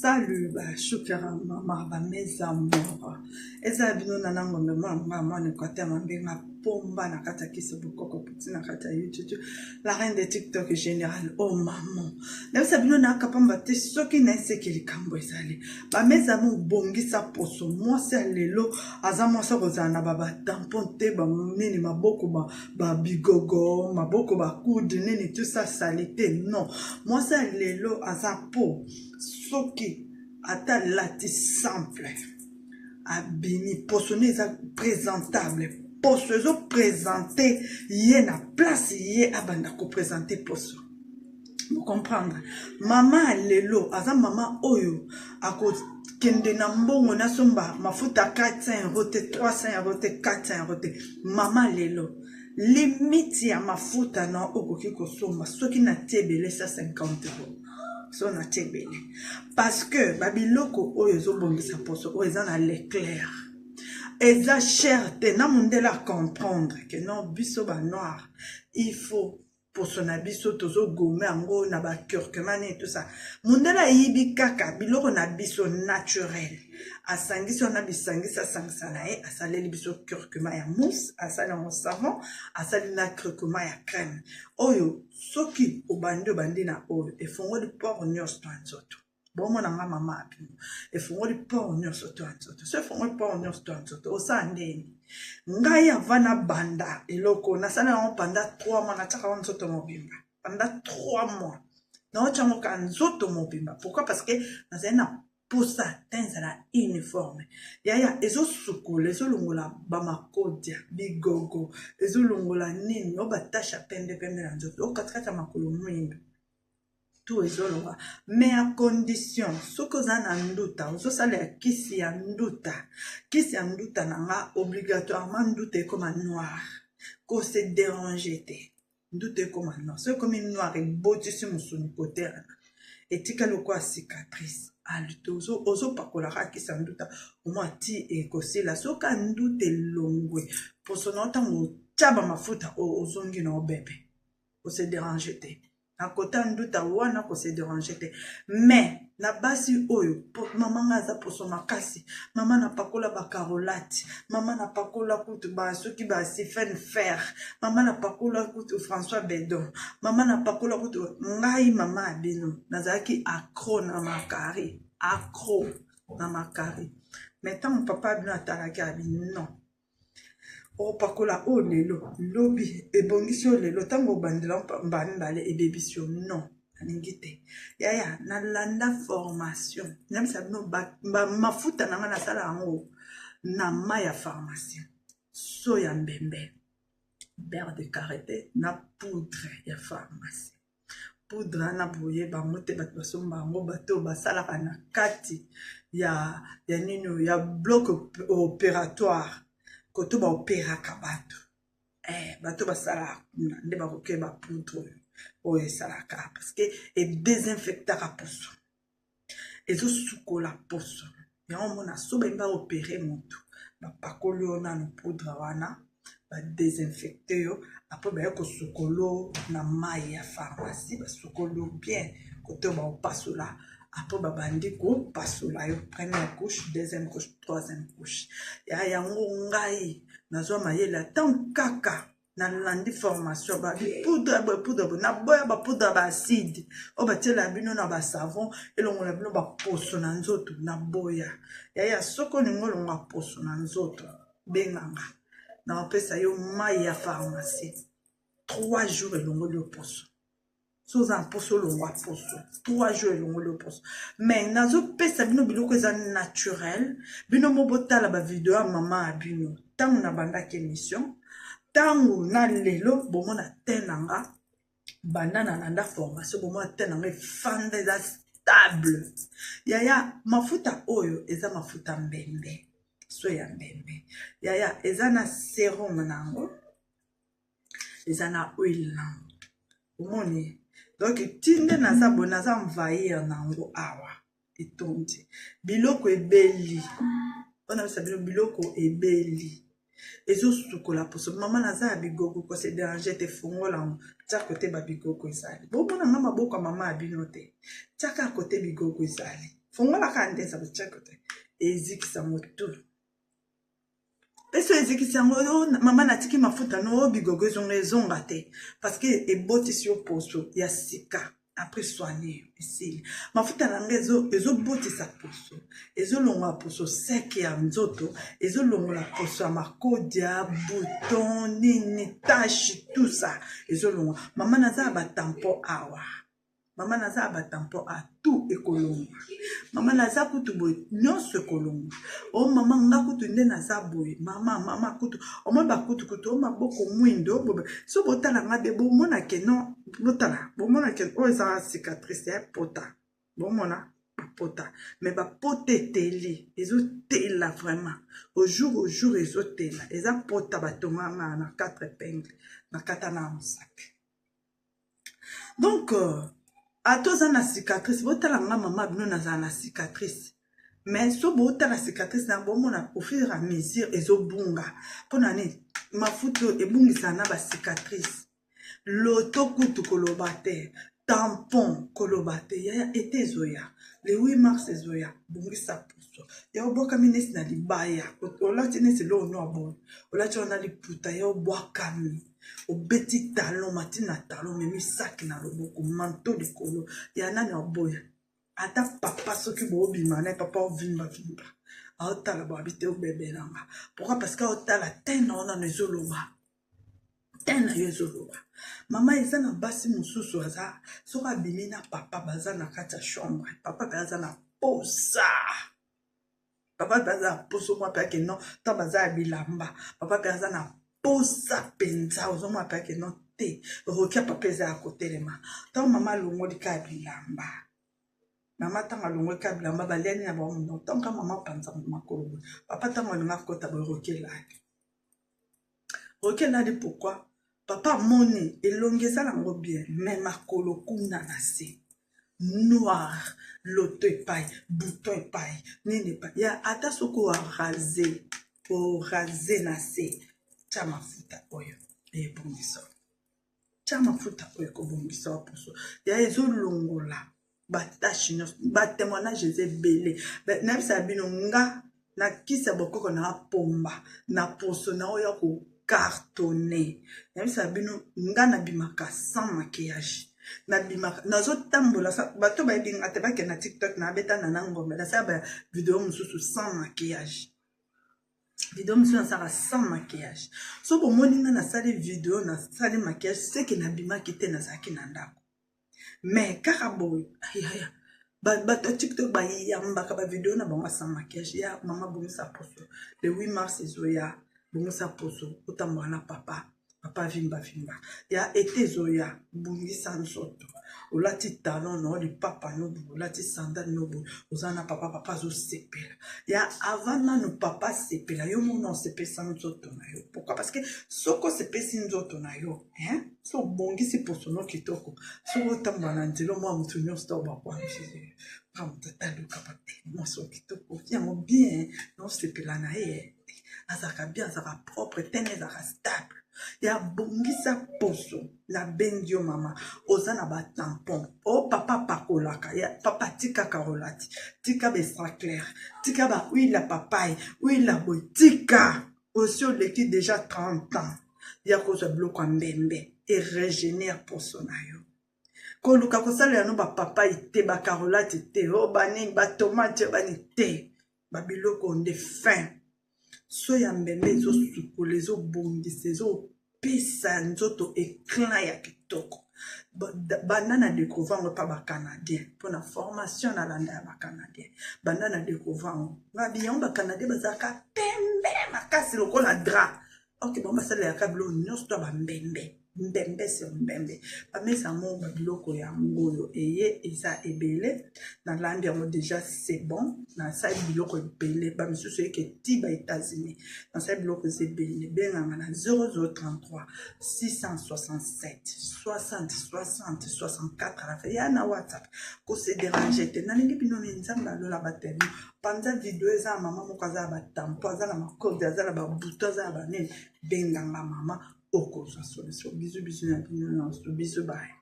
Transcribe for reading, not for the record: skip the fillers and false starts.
Salut, shukera mama, mes amours. Eza bino nanango me mama ne kote mambe ma pomba na kata kiso bukoko puti na kata YouTube. La reine de TikTok général. Oh maman. Nabisa bino na kapamba te soki na sekeli kambo ezali. Ba mes amours bongisa poso. Moi c'est lelo aza moi ça kozana baba tampon te ba nini maboko ba bigogo, maboko ba coude nini tout ça salité. Non. Moi c'est lelo aza po. Soki ata lati simple abini posone eza présentable poso ezo présenter ye na place ye abanda ko présenter poso vous comprendre mama lelo aza mama oyo ako kende na mbongo na somba mafuta 400 € te 300 € te 400 € te mama lelo limite ya mafuta na okoki kosomba soki na tebele 150 €. So na tebele parce que babiloko oyo ezobongisa poso oyo eza na l'éclair eza cher te na mundela comprendre que non biso ba noir il faut poso na biso tozo gome yango na ba curcuma et tout ça mundela yibi kaka biloko na biso naturel asangisi na bisangisa sangisa na e asaleli biso curcuma ya mousse asali en savon asali na curcuma ya crème oyo soki obandi na oyo efongoli port nyonso to nzoto bomo na nga mama apimo efongoli port nyonso to nzoto so efongoli port nyonso to nzoto osala ndeni ngai avana banda eloko nasala yango pendant 3 mois nataka nzoto mobimba pendant 3 mois naochango ka nzoto mobimba pourquoi parce que nazali na posa tenzala uniforme yaya ezosukola ezolongola bamakodia bigogo ezolongola nini obatasha pembe na nzoto okatikata makolo mwindu tout ezolonga mais à condition soki oza na nduta ozosalela kisi ya nduta nanga obligatoirement nduta ekoma noir kose dérange te nduta ekoma noir so ekomi noir ebotisi mosuni koterana etika lokwa cicatrice alto ozopakolaka kisi ya nduta omwa ti ekosila soki nduta elongwe poso na otango otyaba mafuta ozongi na obebe kose dérange te na kota nduta wana kose dérange te mais na basi oyo mama nga aza poso makasi mama na pakola bakarolate mama na pakola kutu soki Stephen Fer mama na pakola kutu François Bedon mama na pakola kutu ngai mama abino nazalaki accro na makari mais tant mon papa abino atalaki abino non opakola o lelo lobi ebongisi o lelo tango obandela mbale ebebisio non alingi te yaya nalanda formation nabisa bino mafuta nanga nasala yango na mai ya pharmacie so ya mbembe beurre de karité na poudre ya pharmacie poudre na boye bango te bato basomba yango bato basalaka na kati ya nini ya bloc opératoire koto ba opéraka bato basala nde bakoke ba poudre oyo esalaka parce que edésinfectaka poso ezosukola poso yango mona so bemba opéré moto bapakoli oyo nano poudre wana badésinfecte yo apres baye kosukolo na mai ya pharmacie basukoli yo bien koto baopasola après babandi ko pasola yo première couche deuxième couche troisième couche ya yango ngai nazwa mayela tant kaka na landi formation ba poudre na boya ba poudre ba acide o batela bino na ba savon elongola bino ba poso na nzoto na boya ya soko ningolo nga poso na nzoto benganga na opesa yo mai ya pharmacie 3 jours elongoli poso sous un poso longwa poso 3 jours elongoli poso mais nazo pesa bino biloko eza naturel bino mobotala ba video ya mama abino tango na bandaki émission tango na lelo bomona tenanga banana nanda formation bomona tenanga efanda eza stable yaya mafuta oyo eza mafuta mbembe so ya mbembe yaya eza na sérum nango eza na huile nango omoni donc tinde naza bo naza envahir nango awa etondi biloko ebeli ona bisa biloko ebeli ezosukola poso mama naza ya bigogo kose dérange te fongola tia kote ba bigogo ezali bomona nga maboko ya mama abino te tiaka kote bigogo ezali fongola kande sa batia côté ezikisa motu peso ezikisa ngo mama natiki mafuta no bigogo ezonga te parce que ebotisi yo poso ya sika après soigner ici mafuta nanga ezobotisa poso ezolongola poso seke ya nzoto ezolongola poso ya makodia bouton nini tache tout ça ezolongola mama naza batampo awa mama naza batampo a tout ekolonga mama naza kutu boy nyonso ekolonga o mama nga kutu nde naza boy mama kutu o mo ba kutu o maboko mwindo bobe so botala nga be bomona ke non botala bomona ke o eza cicatrice ya pota bomona pota mais ba pote teli ezotela vraiment au jour ezotela eza pota batonga na 4 épingles na kata na mosaka donc atoza na cicatrice botala nga mama bino naza na cicatrice mais so botala cicatrice na bomona au fur et à mesure ezobunga pona ni mafuta ebungisa na ba cicatrice loto kutu koloba te tampon koloba te ya ete ezoya le 8 mars ezoya bungisa puso ya oboka minesi na libaya olati nesi lo ono abo olati ona liputa ya obwakami obeti talon matina talon memi saki na loboko manto likolo ya nani oboya ata papa soki boobima na papa ovimba aotala boabite obebe nanga pourquoi parce que aotala te na ona na ezoloba te na yo ezoloba mama eza na basi mosusu aza soki abimi na papa baza na kati ya chambre papa pe aza na posa papa pe aza na poso mwa pe ake non ta baza ya bilamba papa pe aza na posa penza ozomwa pe ake non te rokia papa eza ya kotelema ntango mama alongoli ka ya bilamba mama ntango alongoli ka ya bilamba baliani na baomono ntango mama panza makolo papa ntango alinga kota boye rokelaki rokeladi pourquoi papa moni elongi eza nango bien mais makolo kuna na se noir loto epai bouton epai nini epai ya ata soki orase na se tia mafuta oyo ebongisa tia mafuta oyo ekobongisa poso ya ezolongola batache nyonso batémoignage eza ebele nayebisa bino nga nakisa bokoko na pomba na poso na oyo ya cartonné nayebisa bino nga nabimaka sans maquillage nabimaka nazotambola bato bayebinga te bake na tiktok nabetana na ngombe nasala bavideo mosusu sans maquillage video mosusu nasala sans maquillage so bomoni nga nasali video nasali maquillage seke nabimaki te nazalaki na ndako mais kaka boye bato ya tiktok bayambaka bavideo na bango sans maquillage ya mama bongisa poso le 8 mars ezoya bongisa poso otambola na papa vimba ya ete ezoya bongisa nzoto olati talon na lipapa nobo olati sandale nobo oza na papa azosepela ya avant nano papa sepela yo mona osepesa nzoto na yo pourquoi parce que soko osepesi nzoto na yo so obongisi poso no kitoko soko otambola na nzela mwa motu nyonso to bakwamisi moto ataluka bate mwasi kitoko yango bien nosepela na ye azalaka bien azalaka propre tene ezalaka stable ya bongisa poso na bengi yo mama oza na batampon o papa pakolaka ya papa tikaka rolati tika besra clair tika ba huile ya papaye huile ya boye tika osi oleki déjà 30 ans ya kozwa biloko ya mbembe erégénère poso na yo koluka kosalela no bapapaye te bakarolati te o bani batomate bani te babiloko nde fin so ya mbembe ezosukola ezobongisa ezopesa nzoto éclat ya kitoko banda na découvrir ngo pa bacanadien mpona formation na landa ya bacanadien banda na découvrir ngo babiyango bacanadien bazalaka pembe makasi lokola dra ok bon basalelaka biloko nyonso to bambembe mbembe sur mbembe bamesa mo babiloko yango oyo eye eza ebele na landi yango déjà c'est bon nasali biloko ebele bamisusu eke ti ba États-Unis nasali biloko eza ebele benganga na 0033 667 60 60 64 à la fin ya na WhatsApp kose déranger te nalingi bino nzambe alola batelu panza video eza mama moko aza batampo aza na makode aza na babuto aza na banini benganga mama okozwa solution bisous na bino nyonso bisous bye